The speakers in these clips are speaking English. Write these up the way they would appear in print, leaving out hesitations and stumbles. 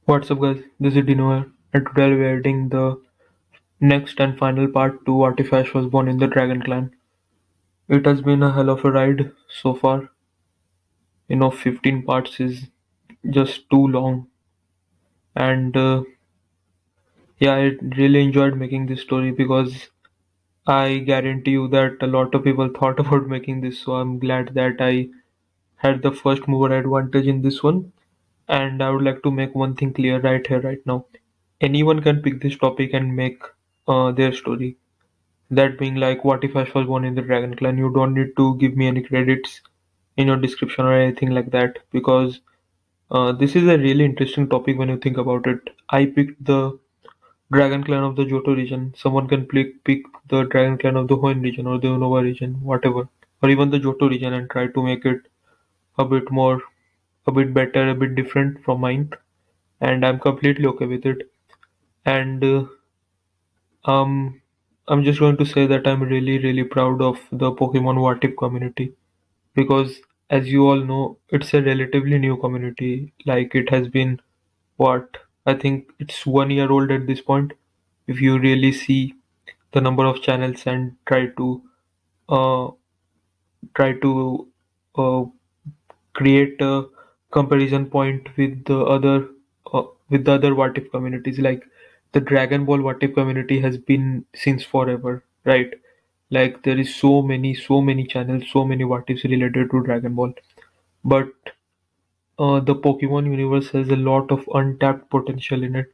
What's up, guys? This is Dino here, and today we're adding the next and final part to Artifash was born in the Dragon Clan. It has been a hell of a ride so far. 15 parts is just too long, and yeah, I really enjoyed making this story because I guarantee you that a lot of people thought about making this, so I'm glad that I had the first mover advantage in this one. And I would like to make one thing clear right here, right now. Anyone can pick this topic and make their story. That being like, what if Ash was born in the Dragon Clan? You don't need to give me any credits in your description or anything like that because this is a really interesting topic when you think about it. I picked the Dragon Clan of the Johto region. Someone can pick the Dragon Clan of the Hoenn region or the Unova region, whatever, or even the Johto region and try to make it a bit more, a bit better, a bit different from mine. And I'm completely okay with it. And um, I'm just going to say that I'm really, really proud of the Pokemon What If community because, as you all know, it's a relatively new community. Like, it has been what I think it's 1 year old at this point. If you really see the number of channels and uh, try to uh, create a comparison point uh, with the other what if communities, like the Dragon Ball what if community has been since forever, right? Like, there is so many channels, so many what ifs related to Dragon Ball. But the Pokemon universe has a lot of untapped potential in it,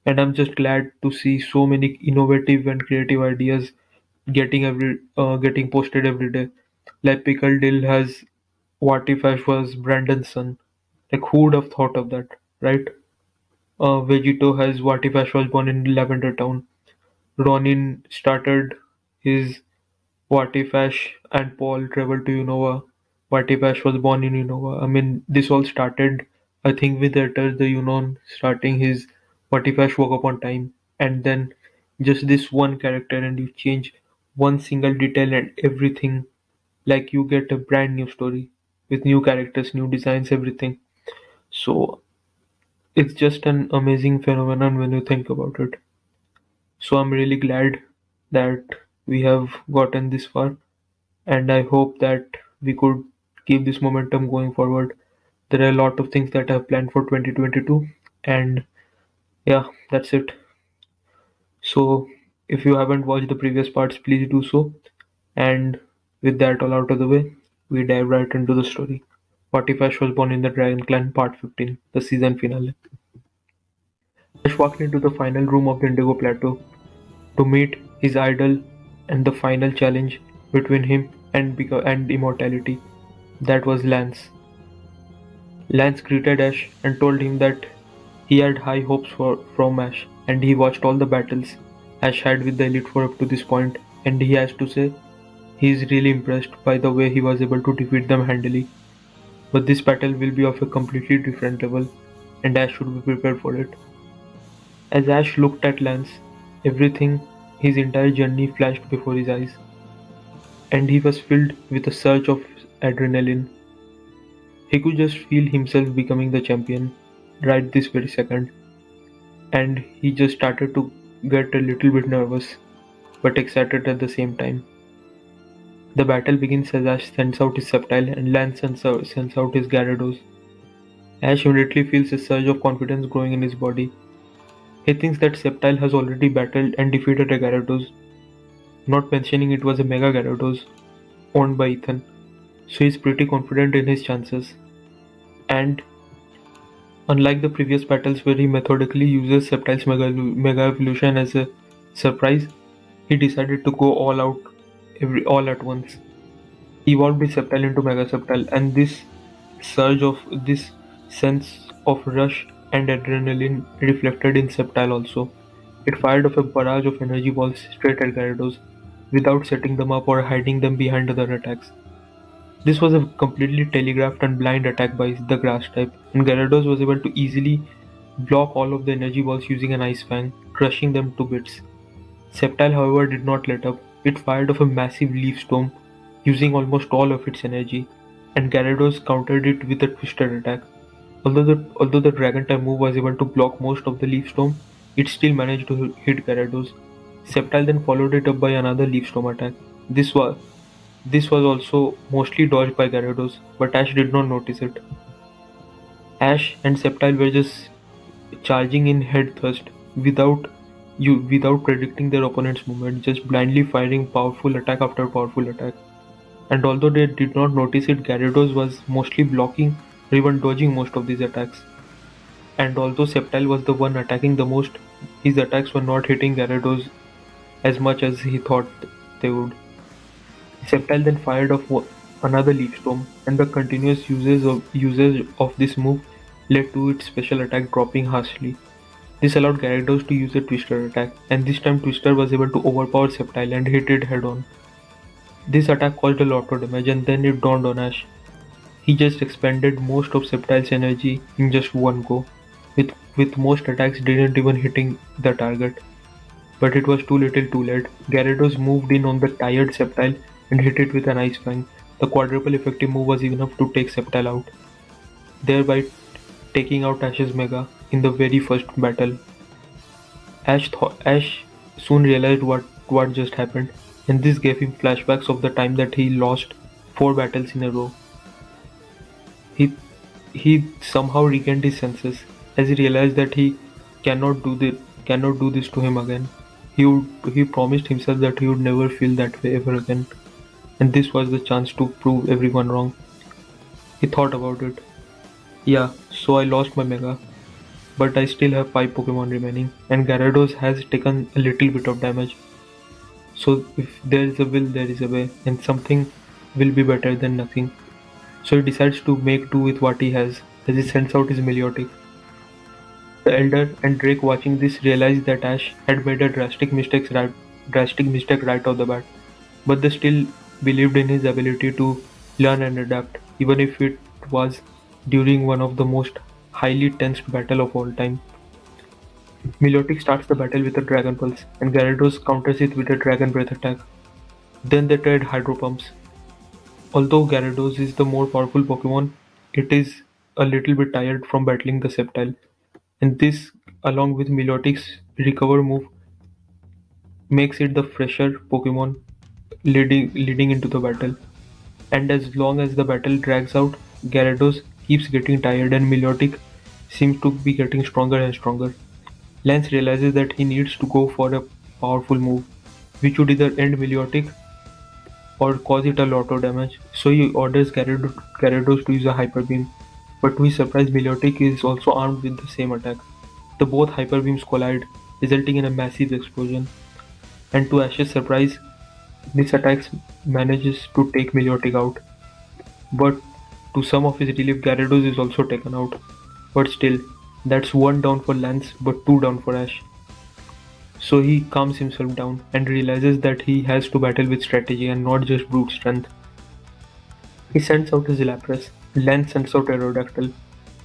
and I'm just glad to see so many innovative and creative ideas getting posted every day. Like, Pickle Dill has what if Ash was Brandon's son? Like, who would have thought of that, right? Vegito has what if Ash was born in Lavender Town. Ronin started his what if Ash and Paul traveled to Unova. What if Ash was born in Unova? I mean, this all started, I think, with Etter the Unknown starting his what if Ash woke up on time, and then just this one character, and you change one single detail and everything. Like, you get a brand new story with new characters, new designs, everything. So it's just an amazing phenomenon when you think about it. So I'm really glad that we have gotten this far, and I hope that we could keep this momentum going forward. There are a lot of things that I have planned for 2022, and yeah, that's it. So if you haven't watched the previous parts, please do so. And with that all out of the way, we dive right into the story. What if Ash was born in the Dragon Clan Part 15, the season finale? Ash walked into the final room of the Indigo Plateau to meet his idol and the final challenge between him and immortality. That was Lance. Lance greeted Ash and told him that he had high hopes from Ash, and he watched all the battles Ash had with the Elite Four up to this point, and he has to say he is really impressed by the way he was able to defeat them handily. But this battle will be of a completely different level, and Ash should be prepared for it. As Ash looked at Lance, everything, his entire journey flashed before his eyes, and he was filled with a surge of adrenaline. He could just feel himself becoming the champion right this very second, and he just started to get a little bit nervous but excited at the same time. The battle begins as Ash sends out his Sceptile and Lance sends out his Gyarados. Ash immediately feels a surge of confidence growing in his body. He thinks that Sceptile has already battled and defeated a Gyarados, not mentioning it was a Mega Gyarados owned by Ethan, so he's pretty confident in his chances. And unlike the previous battles where he methodically uses Sceptile's Mega Evolution as a surprise, he decided to go all out all at once. He evolved his Sceptile into Mega Sceptile, and this sense of rush and adrenaline reflected in Sceptile also. It fired off a barrage of energy balls straight at Gyarados, without setting them up or hiding them behind other attacks. This was a completely telegraphed and blind attack by the Grass type, and Gyarados was able to easily block all of the energy balls using an Ice Fang, crushing them to bits. Sceptile, however, did not let up. It fired off a massive Leaf Storm, using almost all of its energy, and Gyarados countered it with a Twisted attack. Although the Dragon type move was able to block most of the Leaf Storm, it still managed to hit Gyarados. Sceptile then followed it up by another Leaf Storm attack. This was also mostly dodged by Gyarados, but Ash did not notice it. Ash and Sceptile were just charging in head first, without predicting their opponent's movement, just blindly firing powerful attack after powerful attack. And although they did not notice it, Gyarados was mostly blocking or even dodging most of these attacks. And although Sceptile was the one attacking the most, his attacks were not hitting Gyarados as much as he thought they would. Sceptile then fired off another Leaf Storm, and the continuous usage of this move led to its special attack dropping harshly. This allowed Gyarados to use a Twister attack, and this time Twister was able to overpower Sceptile and hit it head on. This attack caused a lot of damage, and then it dawned on Ash. He just expended most of Sceptile's energy in just one go, with most attacks didn't even hitting the target. But it was too little too late. Gyarados moved in on the tired Sceptile and hit it with an Ice Fang. The quadruple effective move was enough to take Sceptile out, thereby taking out Ash's Mega in the very first battle. Ash soon realized what just happened, and this gave him flashbacks of the time that he lost 4 battles in a row. He he somehow regained his senses as he realized that he cannot do this to him again. He promised himself that he would never feel that way ever again, and this was the chance to prove everyone wrong. He thought about it. Yeah, so I lost my Mega, but I still have 5 Pokemon remaining, and Gyarados has taken a little bit of damage. So if there is a will, there is a way, and something will be better than nothing. So he decides to make do with what he has, as he sends out his Meliotic. The Elder and Drake watching this realize that Ash had made a drastic mistake right off the bat, but they still believed in his ability to learn and adapt, even if it was during one of the most highly tensed battle of all time. Meliotic starts the battle with a Dragon Pulse, and Gyarados counters it with a Dragon Breath attack. Then they trade Hydro Pumps. Although Gyarados is the more powerful Pokemon, it is a little bit tired from battling the Sceptile, and this, along with Meliotic's Recover move, makes it the fresher Pokemon leading into the battle. And as long as the battle drags out, Gyarados keeps getting tired and Meliotic seems to be getting stronger and stronger. Lance realizes that he needs to go for a powerful move, which would either end Meliotic or cause it a lot of damage, so he orders Gyarados to use a Hyper Beam. But to his surprise, Meliotic is also armed with the same attack. The both Hyper Beams collide, resulting in a massive explosion. And to Ash's surprise, this attack manages to take Meliotic out. But to some of his relief, Gyarados is also taken out. But still, that's 1 down for Lance, but 2 down for Ash. So he calms himself down and realizes that he has to battle with strategy and not just brute strength. He sends out his Lapras. Lance sends out Aerodactyl.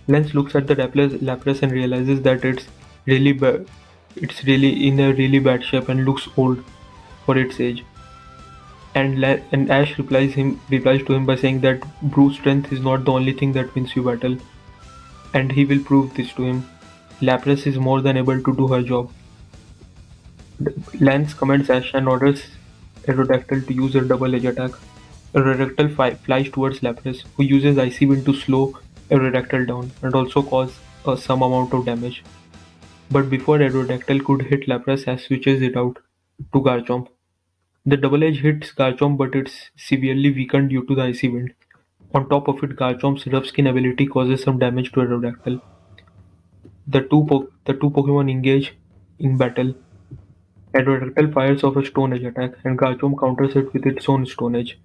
Lance looks at the Lapras and realizes that it's really bad. It's really in a really bad shape and looks old for its age. And Ash replies to him by saying that brute strength is not the only thing that wins you battle, and he will prove this to him. Lapras is more than able to do her job. Lance commands Ash and orders Aerodactyl to use a double-edge attack. Aerodactyl flies towards Lapras, who uses Icy Wind to slow Aerodactyl down and also cause some amount of damage. But before Aerodactyl could hit Lapras, Ash switches it out to Garchomp. The double edge hits Garchomp, but it's severely weakened due to the Icy Wind. On top of it, Garchomp's Rough Skin ability causes some damage to Aerodactyl. The two Pokemon engage in battle. Aerodactyl fires off a Stone Edge attack, and Garchomp counters it with its own Stone Edge.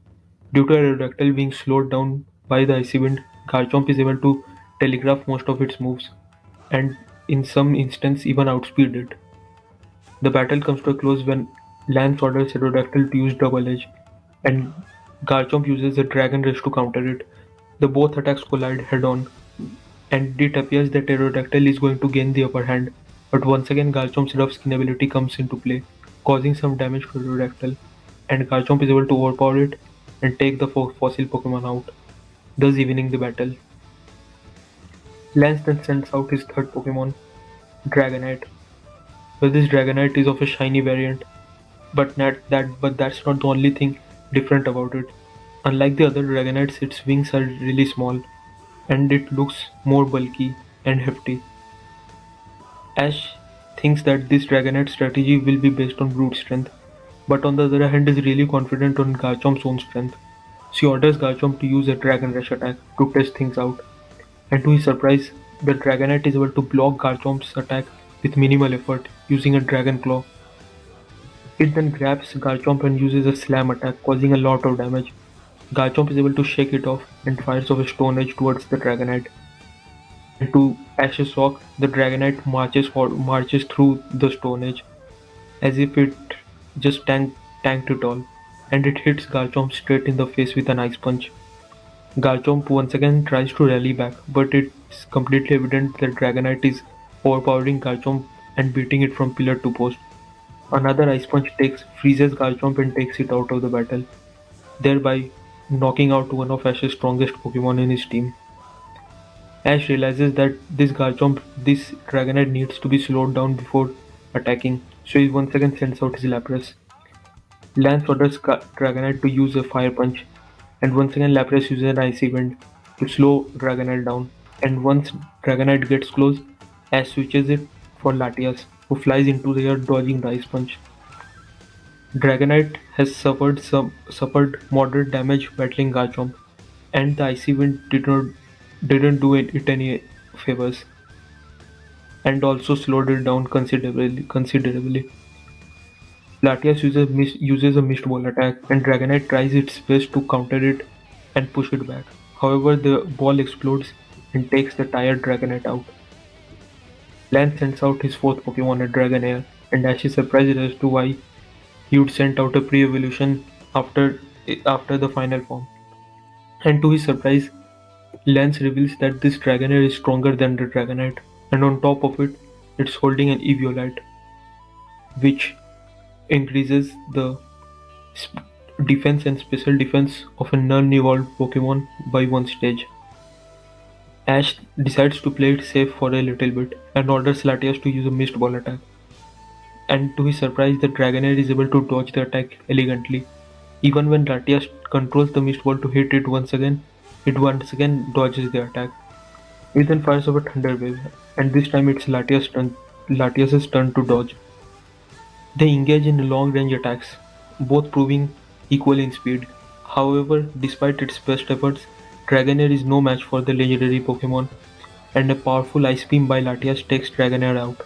Due to Aerodactyl being slowed down by the Icy Wind, Garchomp is able to telegraph most of its moves, and in some instances even outspeed it. The battle comes to a close when Lance orders Aerodactyl to use Double Edge, and Garchomp uses a Dragon Rush to counter it. The both attacks collide head-on, and it appears that Aerodactyl is going to gain the upper hand. But once again, Garchomp's Rough Skin ability comes into play, causing some damage to Aerodactyl, and Garchomp is able to overpower it and take the fossil Pokemon out, thus evening the battle. Lance then sends out his third Pokemon, Dragonite. Well, this Dragonite is of a shiny variant, but that's not the only thing different about it. Unlike the other Dragonites, its wings are really small, and it looks more bulky and hefty. Ash thinks that this Dragonite strategy will be based on brute strength, but on the other hand is really confident on Garchomp's own strength. She orders Garchomp to use a Dragon Rush attack to test things out, and to his surprise, the Dragonite is able to block Garchomp's attack with minimal effort using a Dragon Claw. It then grabs Garchomp and uses a Slam attack, causing a lot of damage. Garchomp is able to shake it off and fires off a Stone Edge towards the Dragonite. And to Ash's shock, the Dragonite marches through the Stone Edge as if it just tanked it all, and it hits Garchomp straight in the face with an Ice Punch. Garchomp once again tries to rally back, but it's completely evident that Dragonite is overpowering Garchomp and beating it from pillar to post. Another Ice Punch freezes Garchomp and takes it out of the battle, thereby knocking out one of Ash's strongest Pokemon in his team. Ash realizes that this Dragonite needs to be slowed down before attacking, so he once again sends out his Lapras. Lance orders Dragonite to use a Fire Punch, and once again Lapras uses an Icy Wind to slow Dragonite down. And once Dragonite gets close, Ash switches it for Latias, who flies into the air dodging the Ice Punch. Dragonite has suffered moderate damage battling Garchomp, and the Icy Wind didn't do it any favors, and also slowed it down considerably. Latias uses a Mist Ball attack, and Dragonite tries its best to counter it and push it back. However, the ball explodes and takes the tired Dragonite out. Lance sends out his fourth Pokemon, a Dragonair, and Ash is surprised as to why he would send out a pre-evolution after the final form. And to his surprise, Lance reveals that this Dragonair is stronger than the Dragonite, and on top of it, it's holding an Eviolite, which increases the defense and special defense of a non-evolved Pokemon by one stage. Ash decides to play it safe for a little bit and orders Latias to use a Mist Ball attack. And to his surprise, the Dragonair is able to dodge the attack elegantly. Even when Latias controls the Mist Ball to hit it once again dodges the attack. He then fires off a Thunder Wave, and this time it's Latias' turn to dodge. They engage in long-range attacks, both proving equal in speed. However, despite its best efforts, Dragonair is no match for the legendary Pokemon, and a powerful Ice Beam by Latias takes Dragonair out,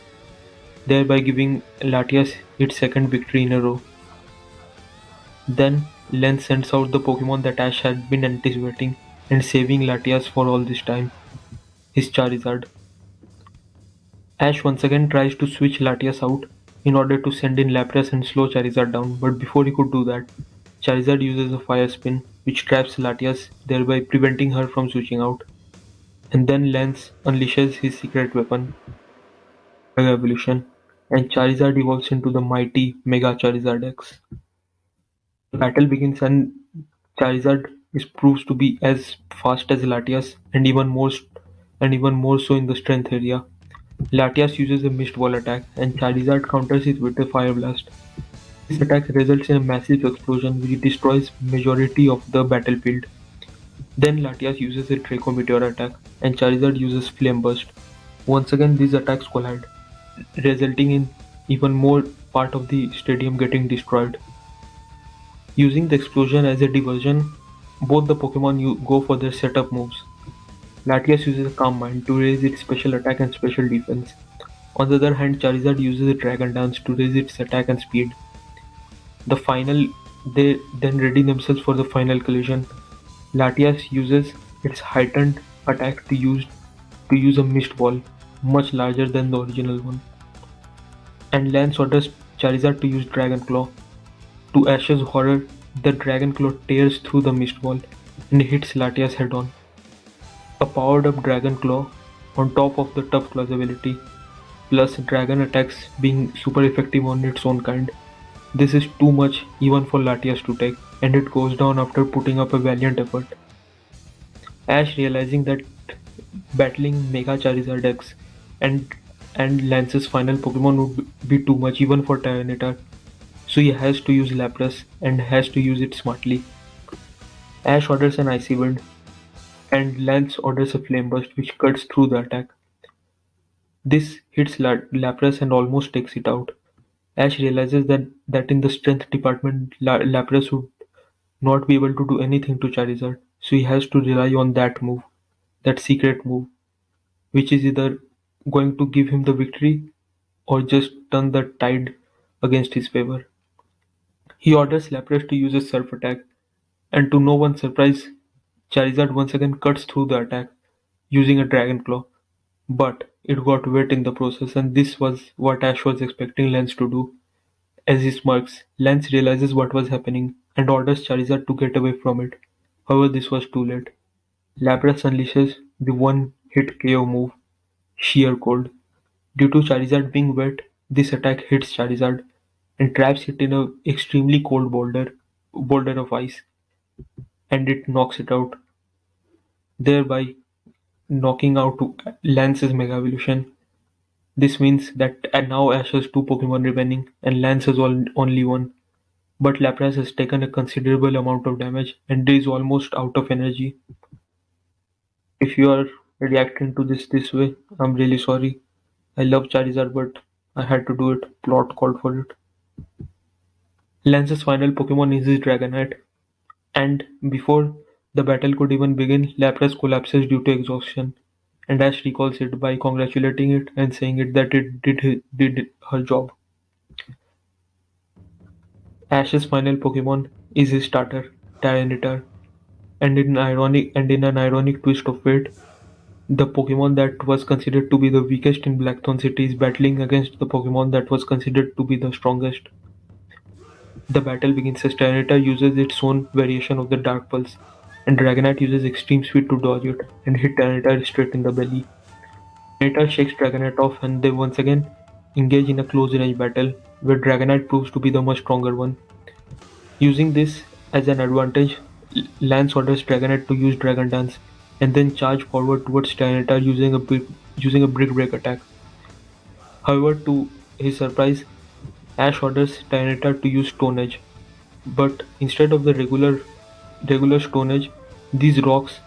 thereby giving Latias its second victory in a row. Then, Lance sends out the Pokemon that Ash had been anticipating and saving Latias for all this time, his Charizard. Ash once again tries to switch Latias out in order to send in Lapras and slow Charizard down, but before he could do that, Charizard uses a Fire Spin, which traps Latias, thereby preventing her from switching out. And then Lance unleashes his secret weapon, Mega Evolution, and Charizard evolves into the mighty Mega Charizard X. The battle begins and Charizard proves to be as fast as Latias and even more so in the strength area. Latias uses a Mist Ball attack, and Charizard counters it with a Fire Blast. This attack results in a massive explosion which destroys majority of the battlefield. Then Latias uses a Draco Meteor attack, and Charizard uses Flame Burst. Once again these attacks collide, resulting in even more part of the stadium getting destroyed. Using the explosion as a diversion, both the Pokemon go for their setup moves. Latias uses a Calm Mind to raise its special attack and special defense. On the other hand, Charizard uses a Dragon Dance to raise its attack and speed. They then ready themselves for the final collision. Latias uses its heightened attack to use a Mist Ball, much larger than the original one. And Lance orders Charizard to use Dragon Claw. To Ash's horror, the Dragon Claw tears through the Mist Ball and hits Latias head on. A powered up Dragon Claw on top of the Tough Claws ability, plus Dragon attacks being super effective on its own kind. This is too much even for Latias to take, and it goes down after putting up a valiant effort. Ash, realizing that battling Mega Charizard X, and Lance's final Pokemon would be too much even for Tyranitar, so he has to use Lapras and has to use it smartly. Ash orders an Icy Wind, and Lance orders a Flame Burst which cuts through the attack. This hits Lapras and almost takes it out. Ash realizes that in the strength department, Lapras would not be able to do anything to Charizard, so he has to rely on that move, that secret move, which is either going to give him the victory or just turn the tide against his favor. He orders Lapras to use a Surf attack, and to no one's surprise, Charizard once again cuts through the attack using a Dragon Claw. But it got wet in the process, and this was what Ash was expecting Lance to do. As he smirks, Lance realizes what was happening and orders Charizard to get away from it. However, this was too late. Lapras unleashes the one-hit KO move, Sheer Cold. Due to Charizard being wet, this attack hits Charizard and traps it in an extremely cold boulder of ice, and it knocks it out, thereby knocking out Lance's Mega Evolution. This means that now Ash has two Pokemon remaining and Lance has only one. But Lapras has taken a considerable amount of damage and is almost out of energy. If you are reacting to this way, I'm really sorry. I love Charizard, but I had to do it. Plot called for it. Lance's final Pokemon is his Dragonite, and before the battle could even begin, Lapras collapses due to exhaustion, and Ash recalls it by congratulating it and saying it that it did her job. Ash's final Pokemon is his starter, Tyranitar, and in an ironic twist of fate, the Pokemon that was considered to be the weakest in Blackthorn City is battling against the Pokemon that was considered to be the strongest. The battle begins as Tyranitar uses its own variation of the Dark Pulse, and Dragonite uses Extreme Speed to dodge it and hit Tyranitar straight in the belly. Tyranitar shakes Dragonite off and they once again engage in a close range battle, where Dragonite proves to be the much stronger one. Using this as an advantage, Lance orders Dragonite to use Dragon Dance and then charge forward towards Tyranitar using a Brick Break attack. However, to his surprise, Ash orders Tyranitar to use Stone Edge, but instead of the regular Stone Edge, these rocks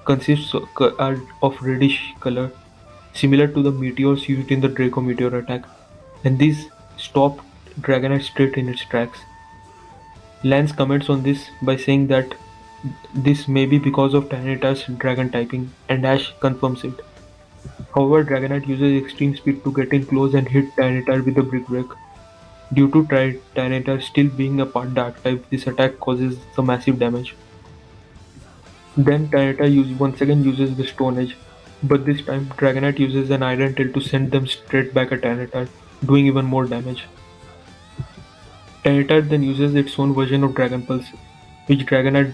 are of reddish color, similar to the meteors used in the Draco Meteor attack, and these stopped Dragonite straight in its tracks. Lance comments on this by saying that this may be because of Tyranitar's dragon typing, and Ash confirms it. However, Dragonite uses extreme speed to get in close and hit Tyranitar with a Brick Break. Due to Tyranitar still being a part Dark type, this attack causes some massive damage. Then Tyranitar once again uses the Stone Edge, but this time Dragonite uses an Iron Tail to send them straight back at Tyranitar, doing even more damage. Tyranitar then uses its own version of Dragon Pulse, which Dragonite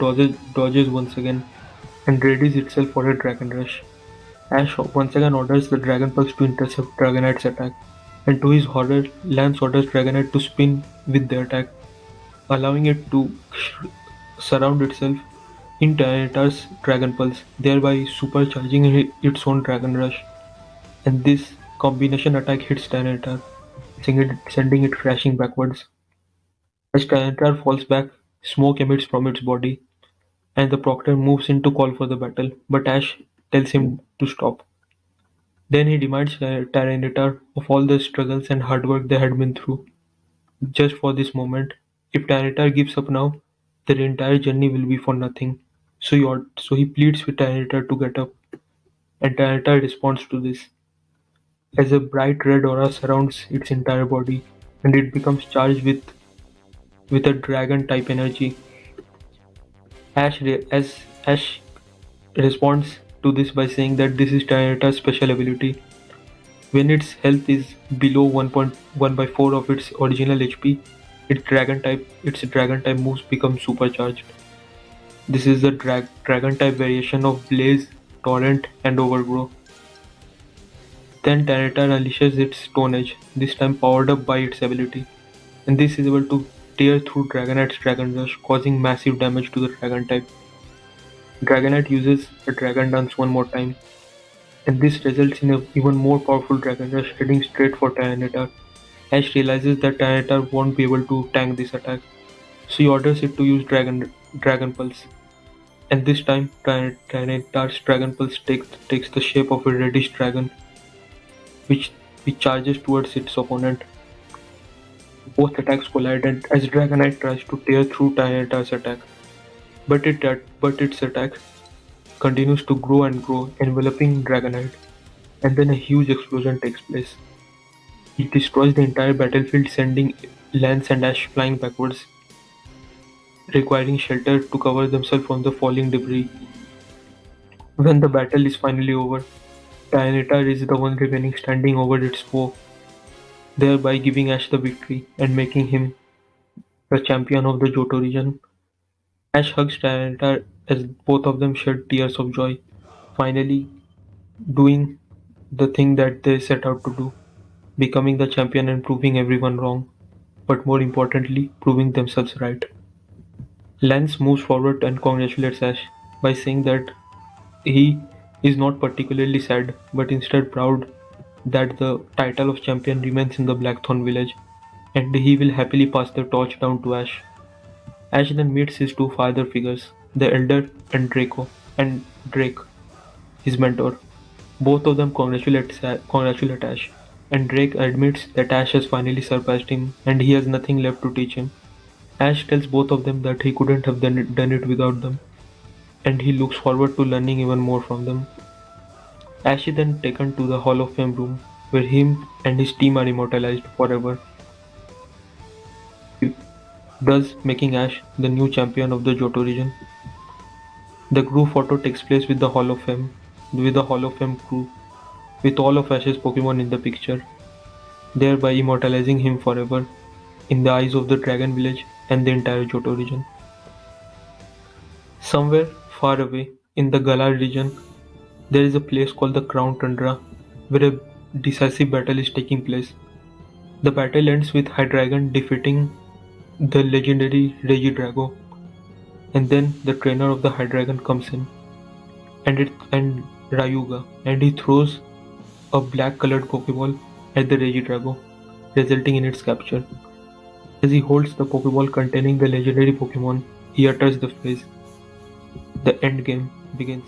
dodges once again, and readies itself for a Dragon Rush. Ash once again orders the Dragon Pulse to intercept Dragonite's attack, and to his horror, Lance orders Dragonite to spin with the attack, allowing it to surround itself in Tyranitar's Dragon Pulse, thereby supercharging its own Dragon Rush. And this combination attack hits Tyranitar, sending it crashing backwards. As Tyranitar falls back, smoke emits from its body, and the Proctor moves in to call for the battle, but Ash tells him to stop. Then he demands Tyranitar of all the struggles and hard work they had been through, just for this moment. If Tyranitar gives up now, their entire journey will be for nothing. So he pleads with Tyranitar to get up, and Tyranitar responds to this, as a bright red aura surrounds its entire body, and it becomes charged with a dragon type energy. Ash responds to this by saying that this is Tyranitar's special ability. When its health is below 1.1 by 4 of its original HP, its dragon type moves become supercharged. This is the dragon type variation of Blaze, Torrent, and Overgrow. Then Tyranitar unleashes its Stone Edge, this time powered up by its ability, and this is able to tear through Dragonite's Dragon Rush, causing massive damage to the dragon type. Dragonite uses a dragon dance one more time, and this results in an even more powerful Dragon Rush heading straight for Tyranitar. Ash realizes that Tyranitar won't be able to tank this attack, so he orders it to use Dragon Pulse. And this time, Tyranitar's Dragon Pulse takes the shape of a reddish dragon, which, which charges towards its opponent. Both attacks collide, and as Dragonite tries to tear through Tyranitar's attack, but its attack continues to grow and grow, enveloping Dragonite, and then a huge explosion takes place. It destroys the entire battlefield, sending Lance and Ash flying backwards, requiring shelter to cover themselves from the falling debris. When the battle is finally over, Tyranitar is the one remaining standing over its foe, thereby giving Ash the victory and making him the champion of the Johto region. Ash hugs Tyranitar as both of them shed tears of joy, finally doing the thing that they set out to do, becoming the champion and proving everyone wrong, but more importantly, proving themselves right. Lance moves forward and congratulates Ash by saying that he is not particularly sad, but instead proud that the title of champion remains in the Blackthorn village, and he will happily pass the torch down to Ash. Ash then meets his two father figures, the Elder and Drake, his mentor. Both of them congratulate Ash, and Drake admits that Ash has finally surpassed him and he has nothing left to teach him. Ash tells both of them that he couldn't have done it without them, and he looks forward to learning even more from them. Ash is then taken to the Hall of Fame room, where him and his team are immortalized forever, thus making Ash the new champion of the Johto region. The group photo takes place with the Hall of Fame crew, with all of Ash's Pokemon in the picture, thereby immortalizing him forever in the eyes of the Dragon Village and the entire Johto region. Somewhere far away in the Galar region, there is a place called the Crown Tundra, where a decisive battle is taking place. The battle ends with Hydreigon defeating the legendary Regidrago, and then the trainer of the Hydreigon comes in, and Rayuga, and he throws a black-colored Pokeball at the Regidrago, resulting in its capture. As he holds the Pokeball containing the legendary Pokemon, he utters the phrase, "The end game begins."